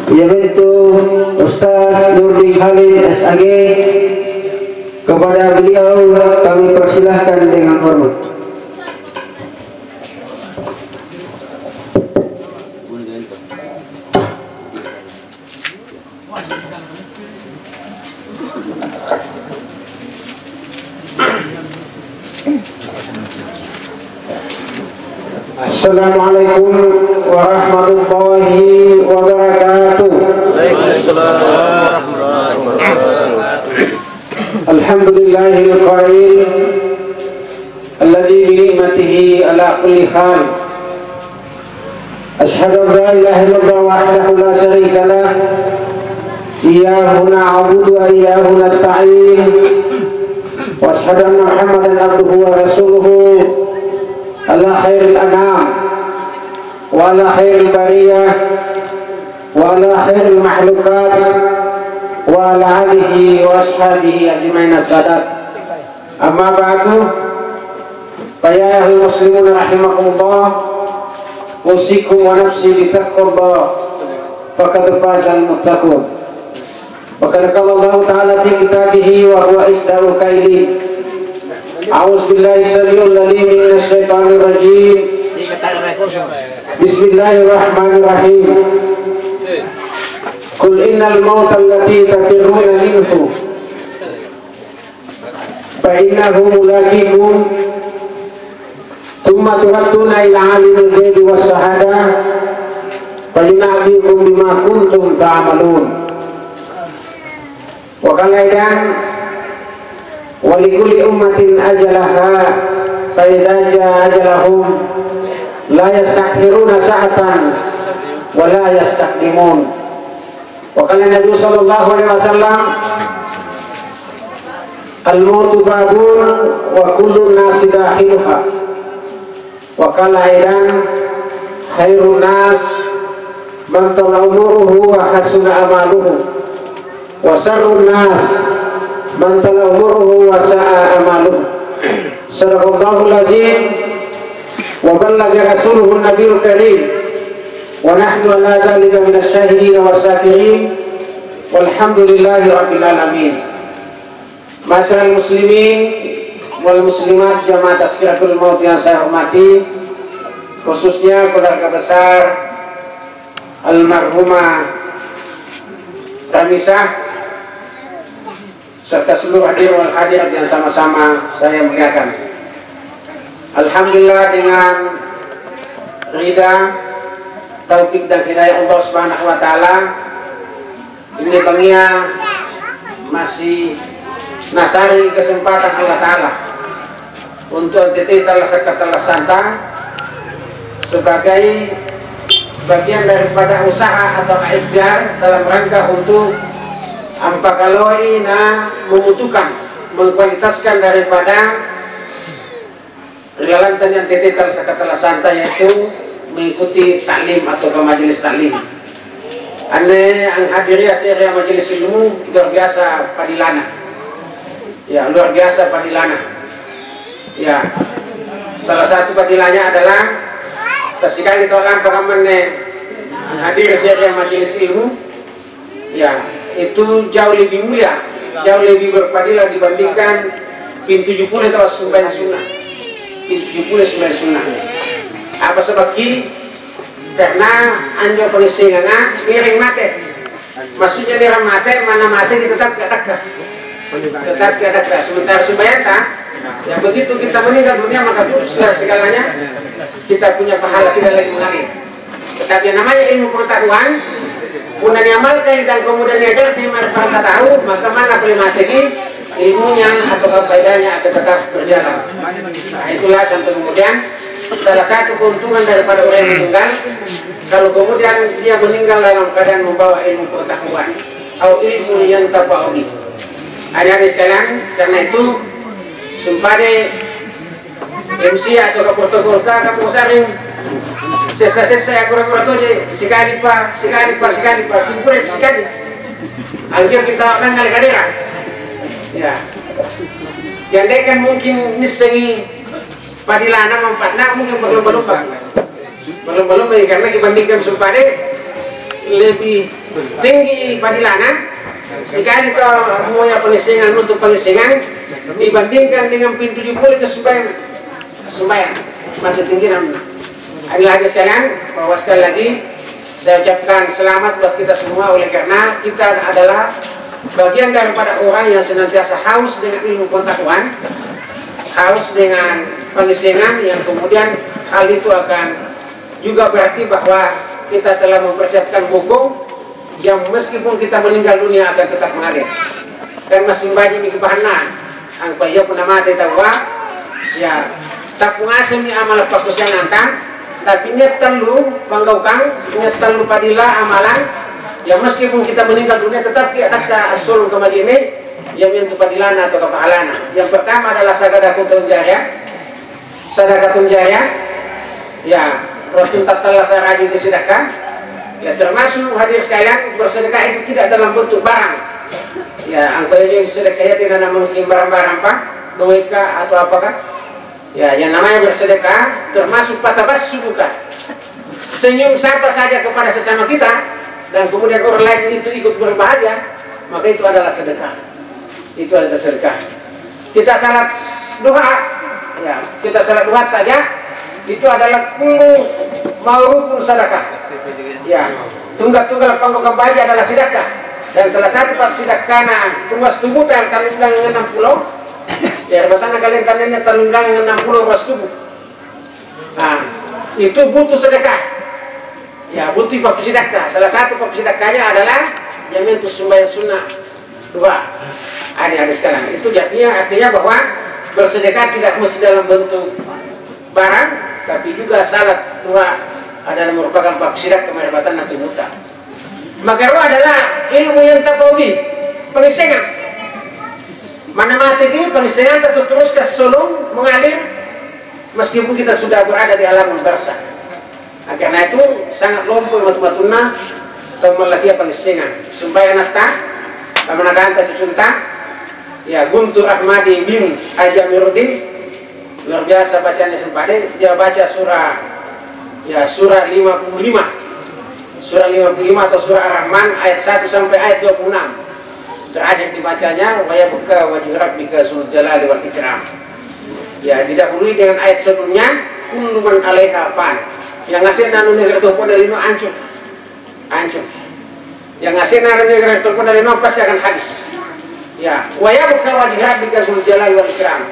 yaitu Ustaz Nurdin Khalid SAG. Kepada beliau kami persilahkan dengan hormat. Assalamualaikum warahmatullahi wabarakatuh. Waalaikumsalam warahmatullahi wabarakatuh. Alhamdulillahil qail alladzi bi ni'matihi ala kulli hal. Asyhadu an la ilaha illallah wahdahu la syarika lah. Iyyahu na'budu wa iyyahu nasta'in. Wa asyhadu anna Muhammadan abduhu wa rasuluhu ala khairil anam wa ala khairil bariyah wa ala khairil makhlukat wa ala alihi wa ashabihi ajmain as-sadat. Amma ba'du, fa ya ayyuhal muslimun rahimakumullah, usikum wa nafsi bi taqwallah faqad fazal muttaqun. Wa qala Allah ta'ala fi kitabihi wa huwa isda'ul qailin. A'udzu billahi samii'il 'aliim minasy syaithaanir rajiim. Bismillahirrahmanirrahim. Qul innal mauta allati tafirruna minhu fa innahu mulaqikum thumma turadduna ila 'alimil ghaibi was shahadah fa yunabbi'ukum bima kuntum ta'malun. Wa qala walikulli ummatin ajalaha fa idza jaa ajalahum la yastakhiruna sa'atan wa la yastaqdimun. Wa qala Nabi sallallahu alaihi wasallam al-mautu babun wa kullu nasi dakhiluha. Wa qala aidan khairun nas man tala umuruhu wa hasuna amaluhu wa syarrun nas man tala umuruhu wa sa'a amaluhu. Sadaqallahul azim wa ballaga rasuluhu nabiyul karim wa nahnu ala dzalika minasy syahidin was-syakirin walhamdulillahi rabbil alamin. Masyaallah muslimin wal muslimat jamaah tazkiratul maut yang saya hormati, khususnya keluarga besar almarhumah Ramisah serta seluruh hadir wal hadir yang sama-sama saya muliakan. Alhamdulillah, dengan ridha, taufik dan hidayah Allah Subhanahu wa taala, ini pengia masih nasari kesempatan Allah taala untuk NTT Talasaka Santa sebagai bagian daripada usaha atau ikhtiar dalam rangka untuk ampakaloina membutuhkan mengkualitaskan daripada rialantan yang NTT Talasaka Santa, yaitu mengikuti taklim atau ke majelis taklim. Ane ang hadiri area majelis ilmu luar biasa padilana. Ya, luar biasa padilana. Ya, salah satu padilanya adalah kesikali tolong pengamannya hadir area majelis ilmu. Ya, itu jauh lebih mulia, jauh lebih berpadilah dibandingkan pintu 70 atau sembahyang sunnah. Pintu 70 sembahyang sunnah. Apa sebabnya? Karena anjo pengisingana miring mate. Maksudnya miring mate, mana mate kita tetap keadaan. Tetap keadaan. Sementara sembahyang tak, ya begitu kita meninggal dunia maka putuslah segalanya. Kita punya pahala tidak lagi mengalir. Tetapi yang namanya ilmu pengetahuan, kemudian diamalkan dan kemudian diajarkan manfaat tahu, maka mana kelima tadi ilmunya atau faedahnya akan tetap berjalan. Nah, itulah sampai kemudian salah satu keuntungan daripada orang yang meninggal, kalau kemudian dia meninggal dalam keadaan membawa ilmu pengetahuan atau ilmu yang tapaudi. Adik-adik sekalian, karena itu sumpade MC atau ke protokol kamu sering sesa-sesa agora-agora toje sikali pa timpure sikali anjir kita akan ngale kadera ya yang dekan mungkin nisengi padilana mempatna mungkin berlomba-lomba karena dibandingkan sumpade lebih tinggi padilana sekali to moya pengisingan untuk pengisingan dibandingkan dengan pintu jebol ke sembahyang mati tinggi namanya. Adalah hadis sekalian bahwa sekali lagi saya ucapkan selamat buat kita semua oleh karena kita adalah bagian daripada orang yang senantiasa haus dengan ilmu pengetahuan, haus dengan pengisingan yang kemudian hal itu akan juga berarti bahwa kita telah mempersiapkan buku yang meskipun kita meninggal dunia akan tetap mengalir. Dan masing baji mikir bahanan angka ia pun nama tawa ya tak pungasem ni amal pakus yang antang tapi niat telu panggaukang niat telu padila amalan ya meskipun kita meninggal dunia tetap kita ada asul kemaji ini yang mentu padilana atau kepahalana. Yang pertama adalah sadaqatun jariyah. Sadaqatun jariyah ya rotun tattala sarajin sedekah ya termasuk hadir sekalian bersedekah itu tidak dalam bentuk barang ya angka yang sedekahnya tidak mungkin barang-barang pak doika atau apakah ya yang namanya bersedekah termasuk patabassuduka senyum siapa saja kepada sesama kita dan kemudian orang lain itu ikut berbahagia maka itu adalah sedekah. Itu adalah sedekah. Kita salat duha ya kita salat duha saja itu adalah kullu ma'rufun sedekah ya tunggal-tunggal panggung bahagia adalah sedekah dan salah satu pas sedekahna tumas tubuh tanung dengan 60 ya batana kalian tanennya terundang dengan 60 ruas tubuh. Nah, itu butuh sedekah. Ya, butuh bab sedekah. Salah satu bab sedekahnya adalah yang mentu sembahyang sunnah dua. Ada sekalian. Itu artinya bahwa bersedekah tidak mesti dalam bentuk barang, tapi juga salat dua adalah merupakan bab sedekah kemeribatan nanti muta. Maka adalah ilmu yang tapawi, pengisingan. Mana mati ini pengisingan terus ke sulung mengalir meskipun kita sudah berada di alam barzakh. Nah, karena itu sangat lumpuh matu-matuna atau melatih pengisingan. Sumpah anakta, pamanakan tercunta, ya Guntur Ahmadi bin Haji Amiruddin luar biasa bacanya sempade. Dia baca surah 55, surah 55 atau surah Ar-Rahman ayat 1 sampai ayat 26. Terakhir dibacanya waya buka wajib rabbika zul jalali wal ikram. Ya didahului dengan ayat sebelumnya kullu man 'alaiha fan. Yang ngasih nanu negara tu pun dari no ancur. Yang ngasih nanu negara tu pun dari no pasti akan habis. Ya waya buka wajib rabbika zul jalali wal ikram.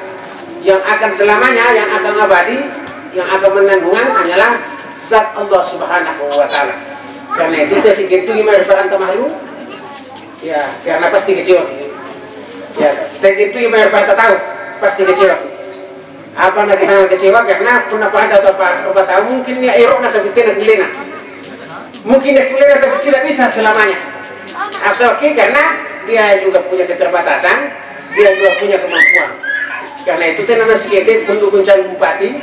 Yang akan selamanya, yang akan abadi, yang akan menanggungan hanyalah zat Allah Subhanahu wa taala. Karena itu gitu gimana referan makhluk. Ya, karena pasti kecewa. Ya, itu yang mereka tahu pasti kecewa. Apa nak kita kecewa karena pendapat atau apa tahu mungkin dia irok atau tidak dilena. Mungkin dia kulena tapi tidak bisa selamanya. Oke, karena dia juga punya keterbatasan, dia juga punya kemampuan. Karena itu tenan sikede pendukung calon bupati,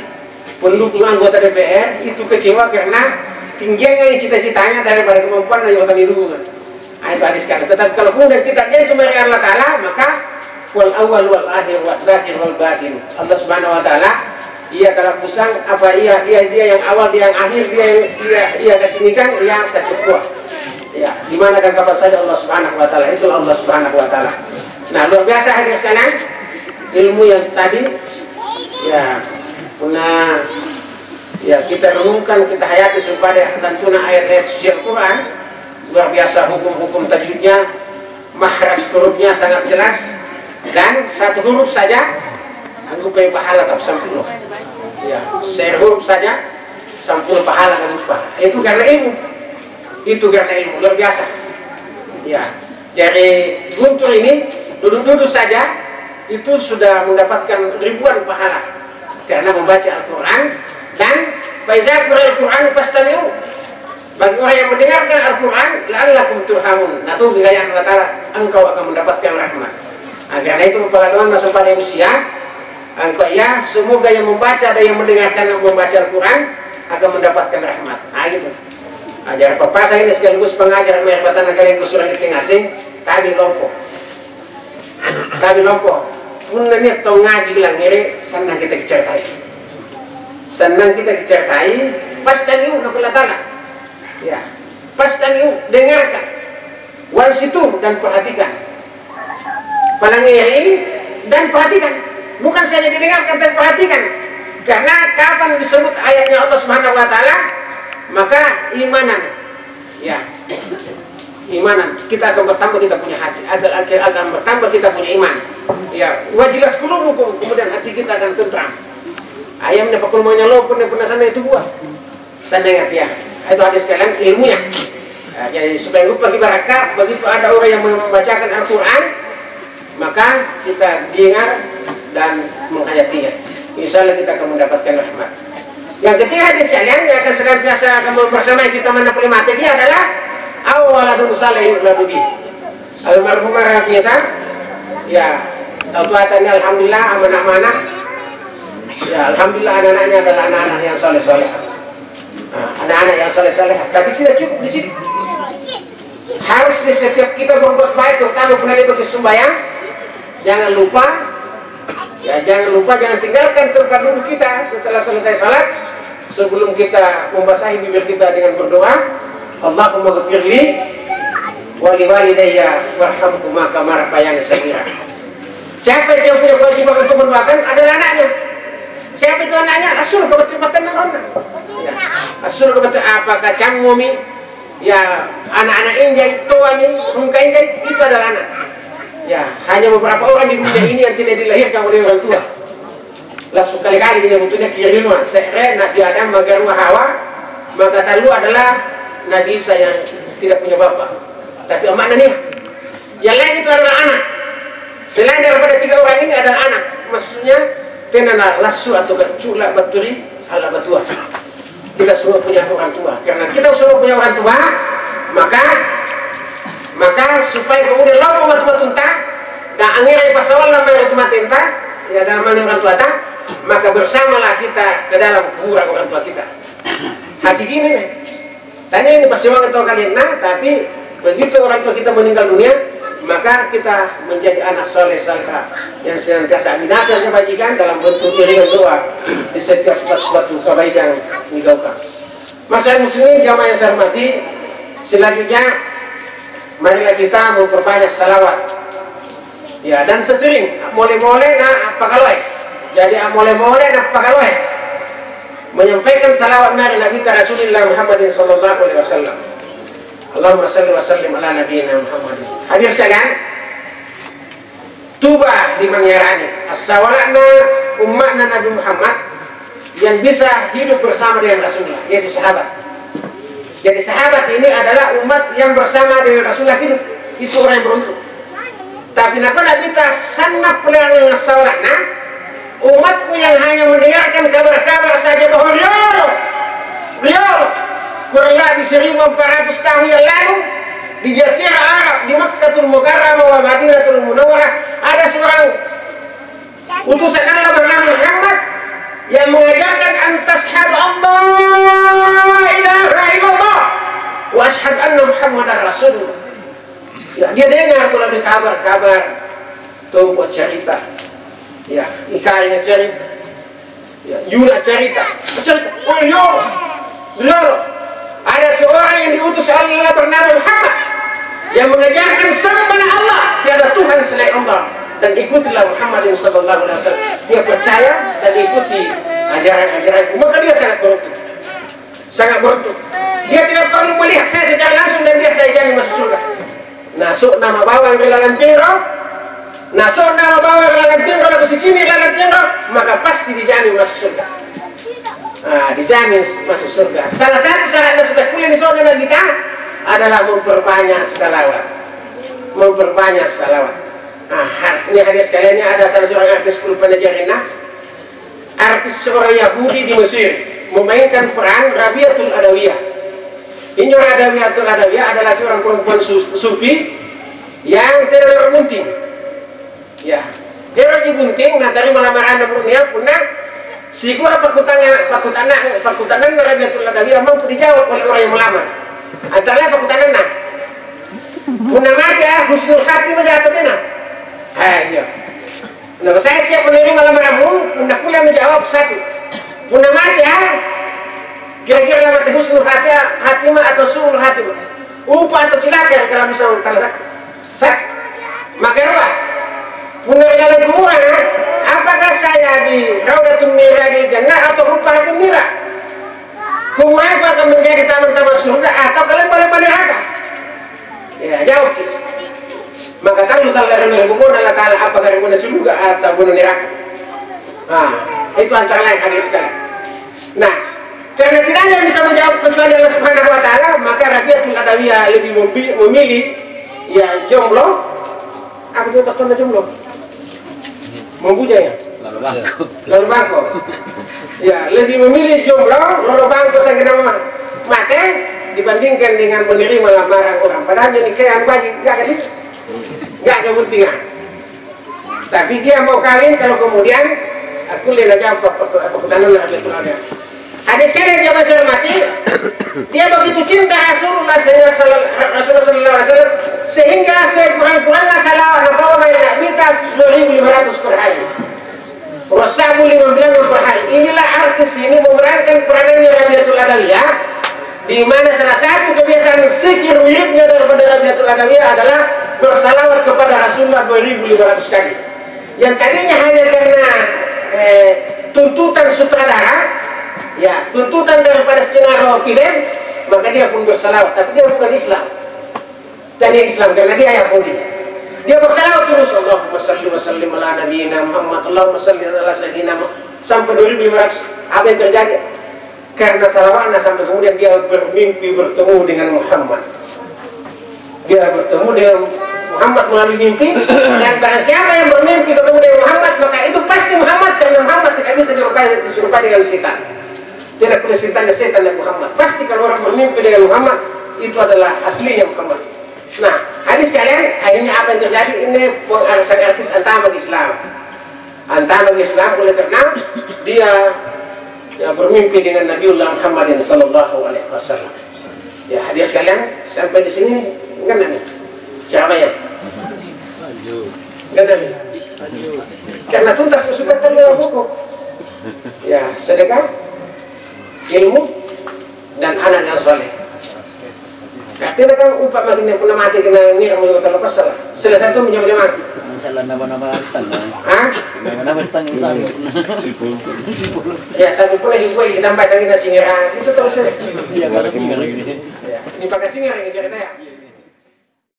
pendukung anggota DPR itu kecewa karena tingginya cita-citanya daripada kemampuan dari anggota lingkungan. Itu hadis kata. Tetapi kalau kemudian kita itu dari Allah Taala maka wal awal wal akhir wal zahir wal batin. Allah Subhanahu wa taala dia kalau pusang apa dia yang awal, dia yang akhir, dia kecinikan, dia tercukup. Ya, di mana dan kapan saja Allah Subhanahu wa taala. Itu Allah Subhanahu wa taala. Nah, luar biasa hadir sekalian. Ilmu yang tadi ya pernah ya kita renungkan, kita hayati supaya dan tuna ayat-ayat suci Al-Qur'an. Luar biasa hukum-hukum tajwidnya, makhraj hurufnya sangat jelas dan satu huruf saja aku punya pahala tak sampai ya, sehuruf saja sampai pahala dan lupa. Itu karena ilmu, luar biasa. Ya, dari Guntur ini duduk-duduk saja itu sudah mendapatkan ribuan pahala karena membaca Al-Quran dan faiza Al-Quran fastami'u. Bagi orang yang mendengarkan Al-Quran, la'allakum turhamun. Nah itu wilayah Allah Ta'ala, engkau akan mendapatkan rahmat. Nah, karena itu pengalaman masuk pada usia, engkau ya semoga yang membaca dan yang mendengarkan membaca Al-Quran akan mendapatkan rahmat. Nah gitu. Ajar papa saya ini sekaligus pengajar merpatan negara yang kesuran di asing, kami lompo. Punan ni tau ngaji bilang ngiri, senang kita dicertai. Pasti ni Allah Ta'ala. Ya, Pastami'u, dengarkan. Wansitu, dan perhatikan. Palangiri dan perhatikan. Bukan saja didengarkan dan perhatikan. Karena kapan disebut ayatnya Allah Subhanahu wa taala, maka imanan. Ya. Imanan, kita akan bertambah, kita punya hati. Akan bertambah, kita punya iman. Ya, wajilat qulubukum, kemudian hati kita akan tentram. Ayamnya pakul maunya lo pun sana itu buah. Sana ingat ya. Itu hadis kalian ilmunya. Nah, jadi supaya bagi barakah, begitu ada orang yang membacakan Al-Quran, maka kita dengar dan menghayatinya. Insya Allah kita akan mendapatkan rahmat. Yang ketiga hadis kalian yang akan senantiasa akan bersamai kita menapoli mati dia adalah awaladun saleh ladubi. Almarhumah biasa, ya taubatannya alhamdulillah amanah-amanah. Ya alhamdulillah anak-anaknya adalah anak-anak yang soleh-soleh. Anak-anak yang soleh-soleh. Tapi tidak cukup di situ. Harus di setiap kita berbuat baik, terutama penali bagi sembahyang. Jangan lupa, ya jangan tinggalkan tempat duduk kita setelah selesai salat. Sebelum kita membasahi bibir kita dengan berdoa, Allahumma ghfirli wa liwalidayya warhamhuma kama rabbayani shaghira. Siapa itu yang punya kewajiban untuk mendoakan? Adalah anaknya. Siapa itu anaknya? Asul kebetulan anak. Ya. Asul kebetulan apakah camumi? Ya anak-anak injai, tuami, rungka injai, itu adalah anak. Ya hanya beberapa orang di dunia ini yang tidak dilahirkan oleh orang tua. Lalu kali-kali dia butuhnya kirimah. Saya Nabi Adam magarwa Hawa, maka talu adalah Nabi Isa yang tidak punya bapak. Tapi makna nih, yang lain itu adalah anak. Selain daripada tiga orang ini adalah anak. Maksudnya tenana lasu atau kecula baturi ala batua. Kita semua punya orang tua. Karena kita semua punya orang tua, maka supaya kemudian lopo matu-matunta dan angirai pasawal lama matu-matunta ya dalam mana orang tua ta, maka bersamalah kita ke dalam kuburan orang tua kita. Hakiki ini tanya ini pasti orang tahu kalian tapi begitu orang tua kita meninggal dunia, maka kita menjadi anak soleh saleh yang senantiasa aminasinya bajikan dalam bentuk iringan doa di setiap suatu kebaikan digaukan. Masyarakat muslimin jamaah yang saya hormati, selanjutnya marilah kita memperbanyak salawat. Ya dan sesering boleh-boleh na apa kaloi. Jadi boleh-boleh na apa kaloi. Menyampaikan salawat dari Nabi Rasulullah Muhammadin sallallahu alaihi wasallam. Allahumma salli wa sallim ala nabiyina Muhammad. Hadir sekalian, tuba di mengerani as-sawalana umatna Nabi Muhammad yang bisa hidup bersama dengan Rasulullah, yaitu sahabat. Jadi sahabat ini adalah umat yang bersama dengan Rasulullah hidup. Itu orang yang beruntung. Tapi nak kita sangat pelan dengan sawalana umatku yang hanya mendengarkan kabar-kabar saja bahwa Riolo kurang lebih 1400 tahun yang lalu di Jazirah Arab, di Makkatul Mukarramah wa Madinatul Munawwarah ada seorang utusan Allah bernama Muhammad yang mengajarkan antashhadu Allah ilaha illallah wa ashhadu anna Muhammadar Rasulullah. Ya, dia dengar kalau ada kabar-kabar tumpuk cerita, ya ikarnya cerita, ya Yuna cerita, oh Riolo. Ada seorang yang diutus Allah bernama Muhammad yang mengajarkan sembah Allah, tiada Tuhan selain Allah, dan ikutilah Muhammad sallallahu alaihi wasallam. Dia percaya dan ikuti ajaran-ajaranku, maka dia sangat beruntung. Dia tidak perlu melihat saya secara langsung dan dia saya jamin masuk surga. Nasuk nama bawang relalan tingro, nasuk nama bawang relalan tingro, lalu si cini relalan tingro, maka pasti dijamin masuk surga. Dijamin masuk surga. Salah satu syaratnya supaya kuliah di surga kita adalah memperbanyak salawat. Memperbanyak salawat. Ini hadir sekaliannya ada salah seorang artis Panajarina, artis seorang Yahudi di Mesir, memainkan peran Rabiatul Adawiyah. Ini Rabiatul Adawiyah adalah seorang perempuan sufi yang tidak berbunting. Ya, dia lagi bunting, nanti malam-malam berniat punah. Sigura pakutanan Rabiatul Adawiyah mampu dijawab oleh orang yang melamar. Antara pakutanan punah mati husnul hati menjatuhnya. Ayo. Nah, saya siap menerima lamaranmu. Punah kuliah menjawab satu. Punah mati Kira-kira lewat husnul hatimah atau su'ul hatimah, upah atau cilaka kalau bisa terlesak. Maka apa? Punarjalan kuburan, apakah saya di Raudatun Nirahil Jannah atau Hufaratun Nirah? Kumaiku akan menjadi taman-taman surga atau kalian boleh neraka? Ya, jawab. Maka kalau misalnya rendah kuburan Allah Ta'ala apakah rendah surga atau rendah neraka? Nah, itu antara lain hadir sekali. Nah, karena tidak ada yang bisa menjawab kecuali Allah Subhanahu Wa Ta'ala, maka Rabiatul Adawiyah lebih memilih ya jomblo. Apa itu dokternya jomblo? Membujanya? Lalu bangko. Ya, lebih memilih jomblo, lalu bangko saya nama mati dibandingkan dengan menerima lamaran orang. Padahal dia nikahan wajib, nggak kepentingan. Tapi dia mau kawin kalau kemudian aku lihat aja pertanyaan Rabiatul Adawiyah. Hadis kalian yang saya hormati, dia begitu cinta Rasulullah Sallallahu Alaihi Wasallam sehingga sekurang-kurangnya salah bahwa nak bitas 2.500 per hari. Rasul 15 per hari. Inilah artis ini memerankan peranannya Rabiatul Adawiyah, di mana salah satu kebiasaan zikir wiridnya daripada Rabiatul Adawiyah adalah bersalawat kepada Rasulullah 2.500 kali. Yang tadinya hanya karena tuntutan sutradara. Ya, tuntutan daripada skenario film, maka dia pun bersalawat. Tapi dia bukan Islam. Dan dia Islam karena dia Yahudi. Dia bersalawat terus, Allahumma salli wa sallim ala nabiyina Muhammad, Allahumma salli ala sayyidina Muhammad, sampai 2.500. Apa yang terjadi? Karena salawatnya sampai kemudian dia bermimpi bertemu dengan Muhammad. Dia bertemu dengan Muhammad melalui mimpi, dan barang siapa yang bermimpi bertemu dengan Muhammad, maka itu pasti Muhammad, karena Muhammad tidak bisa diserupai dengan setan. Tidak boleh ceritanya setan dan Muhammad. Pasti kalau orang bermimpi dengan Muhammad, itu adalah aslinya Muhammad. Nah, hadis kalian, akhirnya apa yang terjadi? Ini pengarasan artis antaman Islam. Antaman Islam oleh karena dia bermimpi dengan Nabiullah Muhammad Sallallahu Alaihi Wasallam. Ya, hadis kalian sampai di sini kan nih. Siapa ya? Kan nih. Karena tuntas kesempatan dalam buku. Ya, sedekah, ilmu, dan anak yang soleh. Artinya kan upah makin yang pernah mati kena nira mau terlepas salah. Selesai itu menjama-jama. Masalah nama-nama stang. Hah? Nama-nama stang itu. Ya, tapi pula ibu kita bahas lagi nasi nira itu terus. Iya, kalau singar ini. Ini pakai singar yang cerita ya.